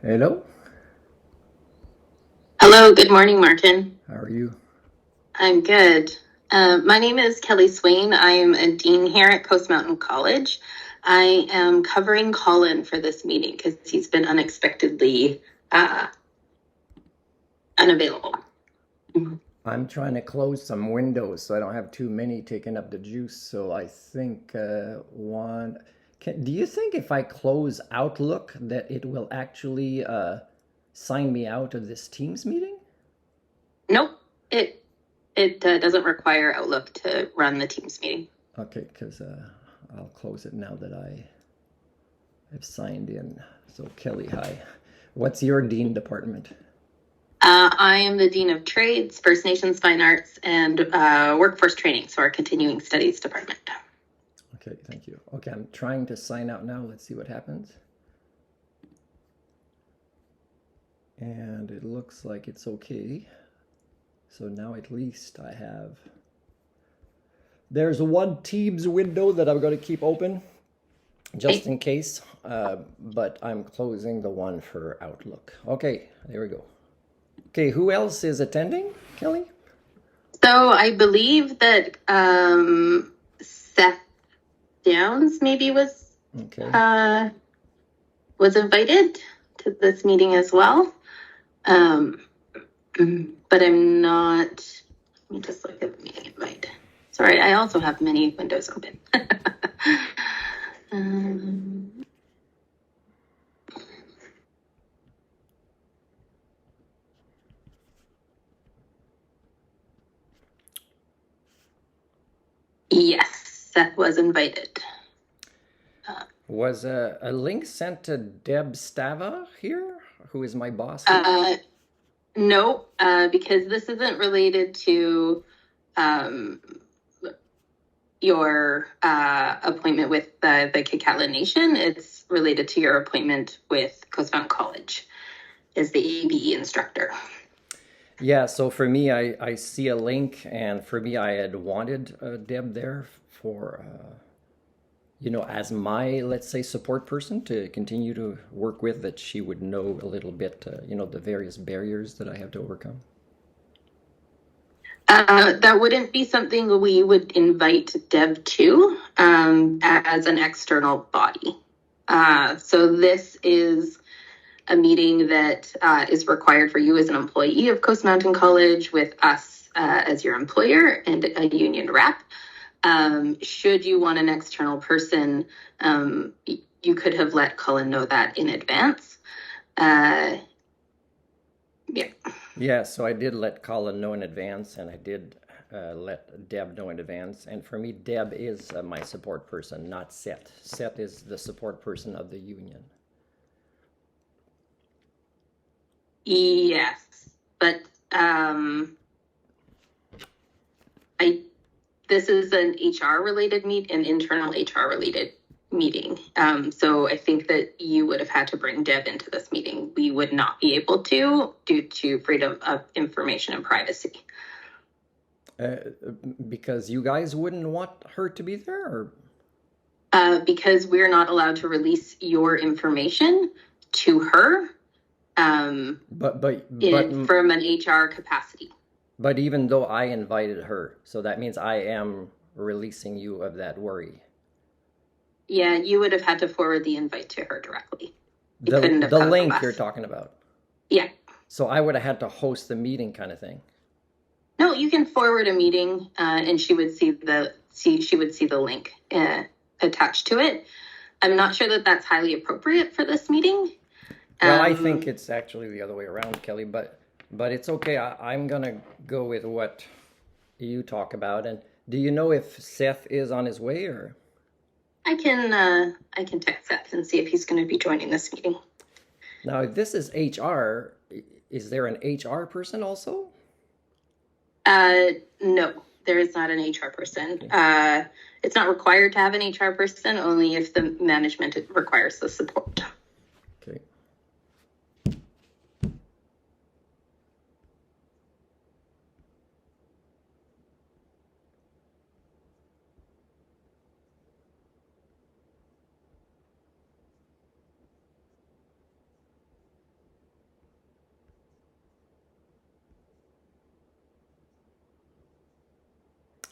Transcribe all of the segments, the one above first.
Hello, Hello, good morning, Martin. how are you? I'm good. My name is Kelly Swain. I am a dean here at Coast Mountain College. I am covering Colin for this meeting because he's been unexpectedly uh, unavailable. I'm trying to close some windows so I don't have too many taking up the juice. So I think one. Do you think if I close Outlook that it will actually sign me out of this Teams meeting? Nope, it doesn't require Outlook to run the Teams meeting. Okay, because I'll close it now that I have signed in. So Kelly, hi. What's your dean department? I am the Dean of Trades, First Nations Fine Arts, and Workforce Training, so our Continuing Studies Department. Okay, thank you. Okay, I'm trying to sign out now. Let's see what happens. And it looks like it's okay. So now at least I have. There's one Teams window that I'm going to keep open just Okay. in case, but I'm closing the one for Outlook. Okay, there we go. Okay, who else is attending, Kelly? So I believe that Seth Downs maybe Okay. uh, was invited to this meeting as well. Um, but I'm not. Let me just look at the meeting invite. Sorry, I also have many windows open. um, yes, Seth was invited. Was a link sent to Deb Stava here, who is my boss here? Uh, no, because this isn't related to um, your appointment with the Kikatla Nation. It's related to your appointment with Coast Mountain College as the ABE instructor. Yeah, so for me, I see a link, and for me, I had wanted Deb there for as my, let's say, support person to continue to work with, that she would know a little bit, the various barriers that I have to overcome. That wouldn't be something we would invite Deb to as an external body. So this is a meeting that is required for you as an employee of Coast Mountain College with us as your employer and a union rep. Should you want an external person, you could have let Cullen know that in advance. Yeah. Yeah, so I did let Colin know in advance, and I did let Deb know in advance. And for me, Deb is my support person, not Seth. Seth is the support person of the union. Yes, but I this is an HR related an internal HR related meeting. So I think that you would have had to bring Deb into this meeting. We would not be able to due to freedom of information and privacy. Uh, because you guys wouldn't want her to be there, or Because we're not allowed to release your information to her but from an HR capacity. but even though I invited her, so that means I am releasing you of that worry. Yeah, you would have had to forward the invite to her directly. It The couldn't have the come from link you're us. talking about. Yeah. So I would have had to host the meeting kind of thing. No, you can forward a meeting, and she would see the link attached to it. I'm not sure that that's highly appropriate for this meeting. Well, I think it's actually the other way around, Kelly, but it's okay. I'm gonna go with what you talk about. And do you know if Seth is on his way, or? I can text Seth and see if he's going to be joining this meeting. Now, if this is HR, is there an HR person also? No, there is not an HR person. Okay. It's not required to have an HR person, only if the management requires the support. Okay.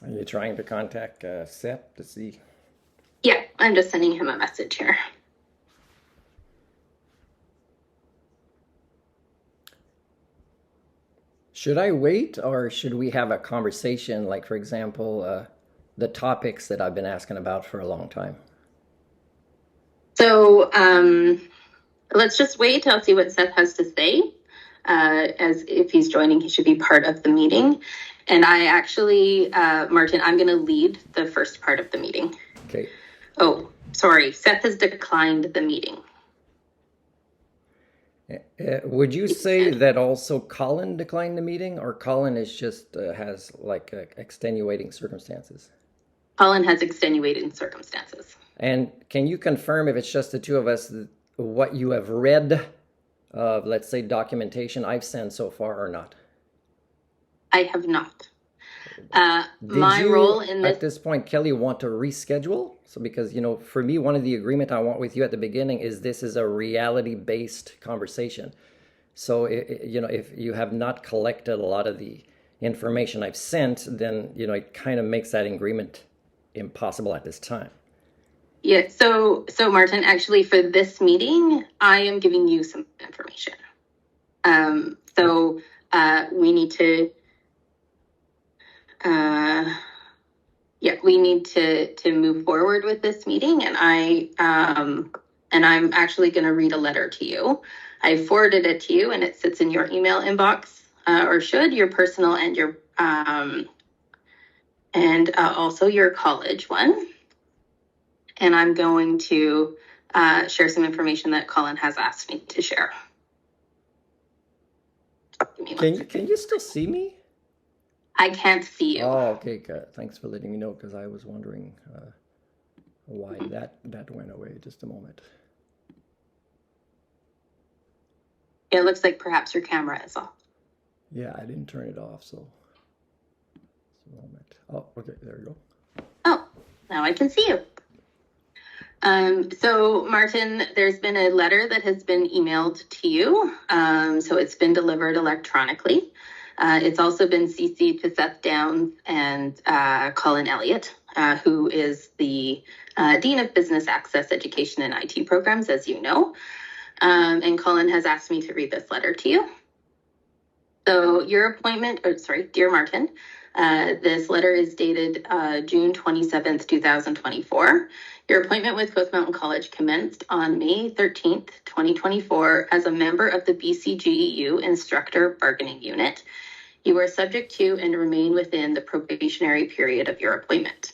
Are you trying to contact Seth to see? Yeah, I'm just sending him a message here. Should I wait or should we have a conversation? Like, for example, the topics that I've been asking about for a long time. So let's just wait. I'll see what Seth has to say. As if he's joining, he should be part of the meeting. And I actually, Martin, I'm going to lead the first part of the meeting. Okay. Oh, sorry. Seth has declined the meeting. Would you say that also Colin declined the meeting, or Colin is just has like extenuating circumstances? Colin has extenuating circumstances. And can you confirm if it's just the two of us, what you have read of, let's say, documentation I've sent so far or not? I have not. Did My you, role in at this, this point, Kelly, want to reschedule? So, because, for me, one of the agreement I want with you at the beginning is this is a reality-based conversation. So, if you have not collected a lot of the information I've sent, then, it kind of makes that agreement impossible at this time. yeah. So Martin, actually, for this meeting, I am giving you some information. So we need to. We need to move forward with this meeting, and I'm actually going to read a letter to you. I forwarded it to you, and it sits in your email inbox, or should your personal and your also your college one. And I'm going to share some information that Colin has asked me to share. Can you still see me? I can't see you. Oh, okay, good. Thanks for letting me know, because I was wondering why that went away. Just a moment. It looks like perhaps your camera is off. Yeah, I didn't turn it off, so just a moment. Oh, okay, there you go. Oh, now I can see you. So Martin, there's been a letter that has been emailed to you. So it's been delivered electronically. It's also been CC'd to Seth Downs and Colin Elliott, who is the Dean of Business Access Education and IT Programs, as you know. And Colin has asked me to read this letter to you. So your appointment, dear Martin, this letter is dated June 27th, 2024. Your appointment with Coast Mountain College commenced on May 13th, 2024 as a member of the BCGEU Instructor Bargaining Unit. You are subject to and remain within the probationary period of your appointment.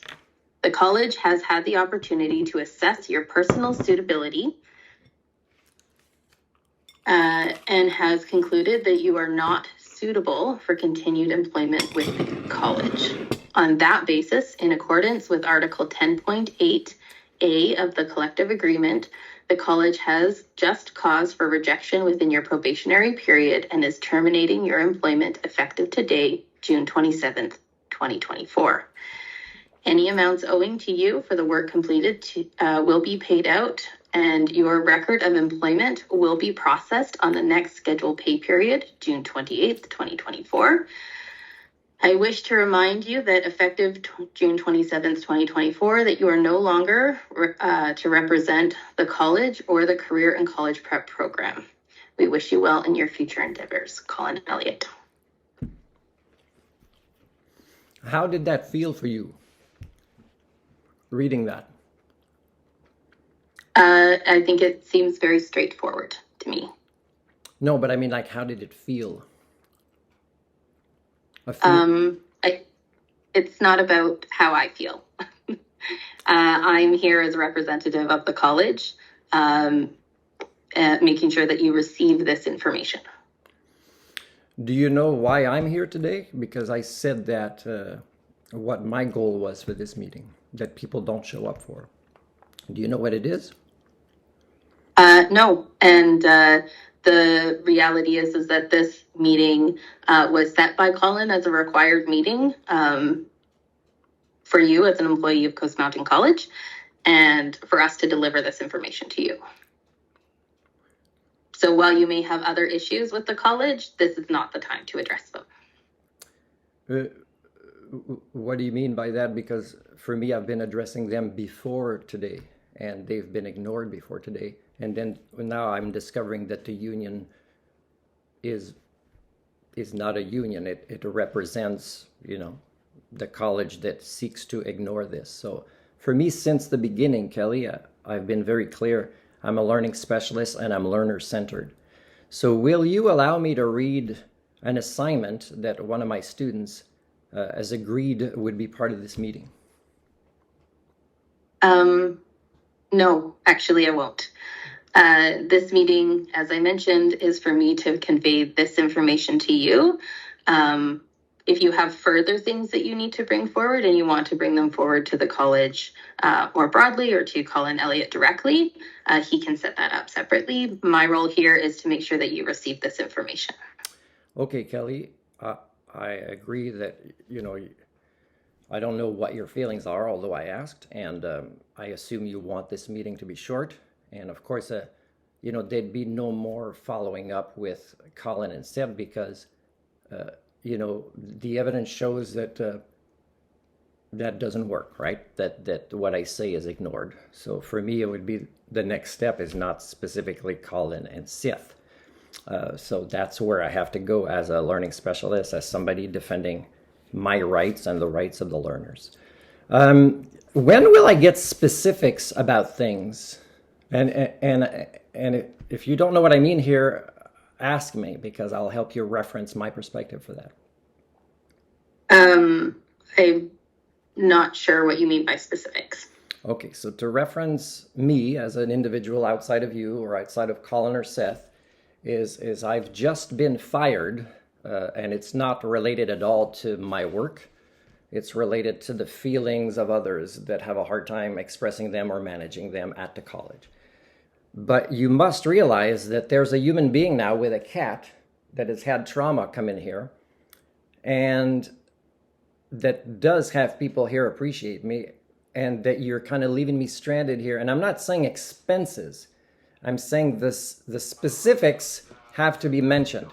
The college has had the opportunity to assess your personal suitability and has concluded that you are not suitable for continued employment with the college. On that basis, in accordance with Article 10.8A of the collective agreement, the college has just cause for rejection within your probationary period and is terminating your employment effective today, June 27th, 2024. Any amounts owing to you for the work completed will be paid out, and your record of employment will be processed on the next scheduled pay period, June 28th, 2024. I wish to remind you that effective June 27th, 2024, that you are no longer to represent the college or the Career and College Prep program. We wish you well in your future endeavors. Colin Elliott. How did that feel for you, reading that? I think it seems very straightforward to me. No, but I mean, like, how did it feel? It's not about how I feel. I'm here as a representative of the college, making sure that you receive this information. Do you know why I'm here today? Because I said that what my goal was for this meeting, that people don't show up for. Do you know what it is? No, and the reality is that this meeting was set by Colin as a required meeting for you as an employee of Coast Mountain College, and for us to deliver this information to you. So while you may have other issues with the college, this is not the time to address them. What do you mean by that? Because for me, I've been addressing them before today, and they've been ignored before today. And then now I'm discovering that the union is not a union. It represents, the college that seeks to ignore this. So for me, since the beginning, Kelly, I've been very clear. I'm a learning specialist and I'm learner-centered. So will you allow me to read an assignment that one of my students has agreed would be part of this meeting? No, actually I won't. This meeting, as I mentioned, is for me to convey this information to you. If you have further things that you need to bring forward and you want to bring them forward to the college more broadly, or to Colin Elliott directly, he can set that up separately. My role here is to make sure that you receive this information. Okay, Kelly, I agree that, I don't know what your feelings are, although I asked, and I assume you want this meeting to be short. And of course, there'd be no more following up with Colin and Seb because, the evidence shows that that doesn't work, right? That what I say is ignored. So for me, it would be the next step is not specifically Colin and Sith. So that's where I have to go as a learning specialist, as somebody defending my rights and the rights of the learners. When will I get specifics about things? And if you don't know what I mean here, ask me because I'll help you reference my perspective for that. I'm not sure what you mean by specifics. Okay, so to reference me as an individual outside of you or outside of Colin or Seth is I've just been fired, and it's not related at all to my work. It's related to the feelings of others that have a hard time expressing them or managing them at the college. But you must realize that there's a human being now with a cat that has had trauma come in here, and that does have people here appreciate me, and that you're kind of leaving me stranded here. And I'm not saying expenses. I'm saying the specifics have to be mentioned.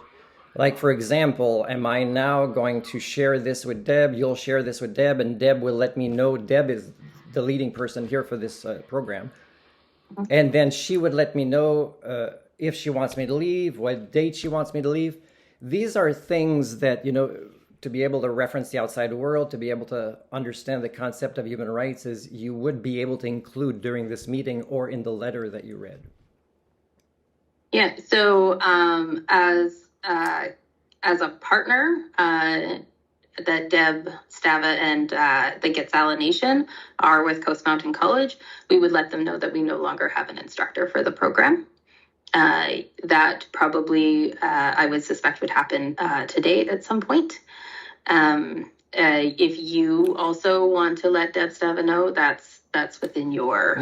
Like, for example, am I now going to share this with Deb? You'll share this with Deb, and Deb will let me know. Deb is the leading person here for this program. And then she would let me know if she wants me to leave, what date she wants me to leave. These are things that, to be able to reference the outside world, to be able to understand the concept of human rights is you would be able to include during this meeting or in the letter that you read. Yeah, so as a partner, that Deb, Stava, and the Getsala Nation are with Coast Mountain College, we would let them know that we no longer have an instructor for the program. That probably, I would suspect, would happen today at some point. If you also want to let Deb, Stava know, that's within your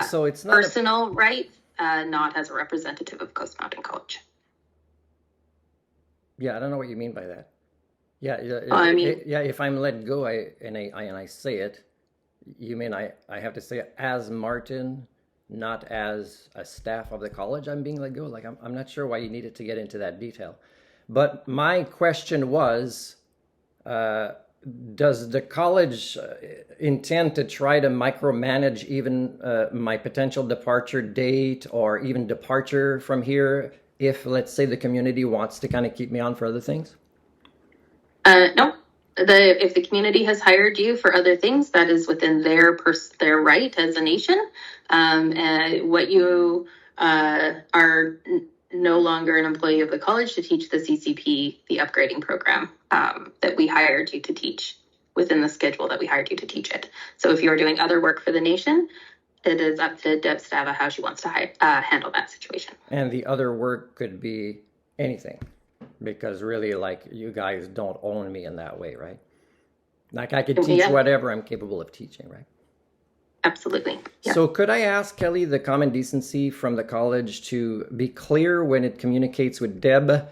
so it's not personal rights, not as a representative of Coast Mountain College. Yeah, I don't know what you mean by that. Yeah, if I'm let go, and I say it, you mean I have to say it as Martin, not as a staff of the college I'm being let go? Like, I'm not sure why you needed to get into that detail. But my question was, does the college intend to try to micromanage even my potential departure date or even departure from here if, let's say, the community wants to kind of keep me on for other things? No. If the community has hired you for other things, that is within their right as a nation. What you are no longer an employee of the college to teach the CCP, the upgrading program that we hired you to teach within the schedule that we hired you to teach it. So if you're doing other work for the nation, it is up to Deb Stava how she wants to handle that situation. And the other work could be anything. Because really, like, you guys don't own me in that way, right? Like, I could teach whatever I'm capable of teaching, right? Absolutely. Yeah. So could I ask, Kelly, the common decency from the college to be clear when it communicates with Deb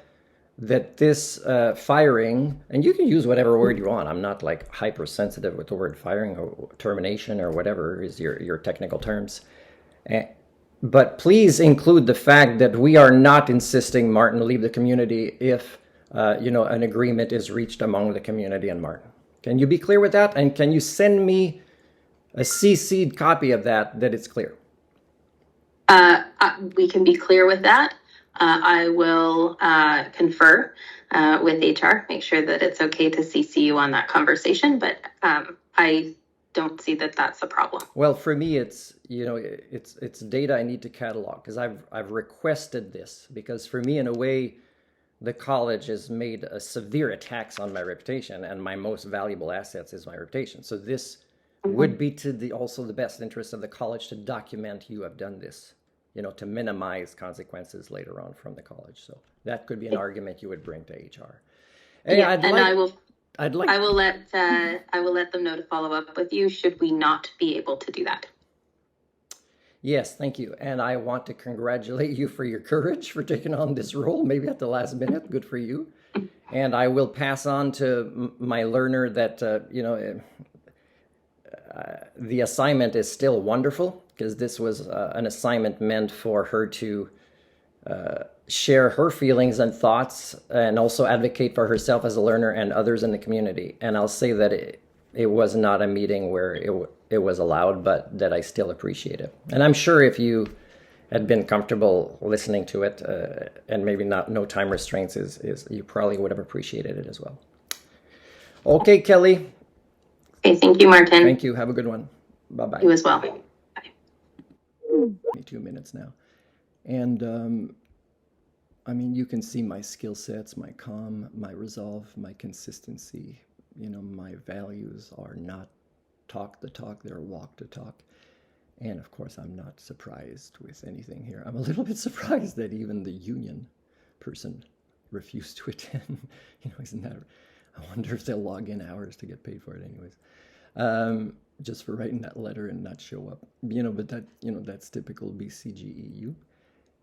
that this firing, and you can use whatever word you want. I'm not like hypersensitive with the word firing or termination or whatever is your technical terms. But please include the fact that we are not insisting Martin leave the community if, an agreement is reached among the community and Martin. Can you be clear with that? And can you send me a CC'd copy of that it's clear? We can be clear with that. I will confer with HR, make sure that it's okay to CC you on that conversation, but I don't see that that's a problem. Well, for me, it's it's data I need to catalog because I've requested this because for me, in a way, the college has made a severe attacks on my reputation, and my most valuable assets is my reputation. So this would be to also the best interest of the college to document you have done this, to minimize consequences later on from the college. So that could be an argument you would bring to HR. Hey, Yeah, I will let them know to follow up with you should we not be able to do that. Yes, thank you. And I want to congratulate you for your courage for taking on this role, maybe at the last minute. Good for you. And I will pass on to my learner that, the assignment is still wonderful because this was an assignment meant for her to share her feelings and thoughts and also advocate for herself as a learner and others in the community. And I'll say that it was not a meeting where it was allowed, but that I still appreciate it. And I'm sure if you had been comfortable listening to it and maybe no time restraints is you probably would have appreciated it as well. Okay, Kelly. Okay, thank you, Martin. Thank you. Have a good one. Bye-bye. You as well. Bye. 22 minutes now. And you can see my skill sets, my calm, my resolve, my consistency. My values are not talk the talk, they're walk the talk. And of course, I'm not surprised with anything here. I'm a little bit surprised that even the union person refused to attend. Isn't that? I wonder if they'll log in hours to get paid for it, anyways. Just for writing that letter and not show up. But that's typical BCGEU.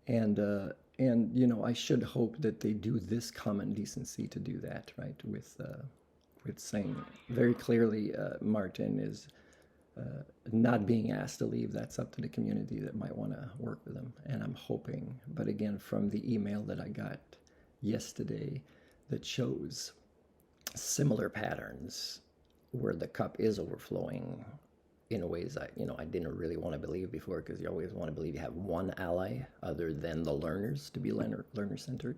And I should hope that they do this common decency to do that, right? With saying very clearly, Martin is not being asked to leave. That's up to the community that might want to work with them. And I'm hoping, but again, from the email that I got yesterday that shows similar patterns where the cup is overflowing in ways I didn't really want to believe before, because you always want to believe you have one ally other than the learners to be learner-centered,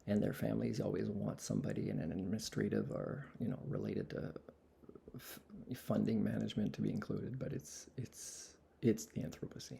and their families always want somebody in an administrative or related to funding management to be included, but it's the Anthropocene.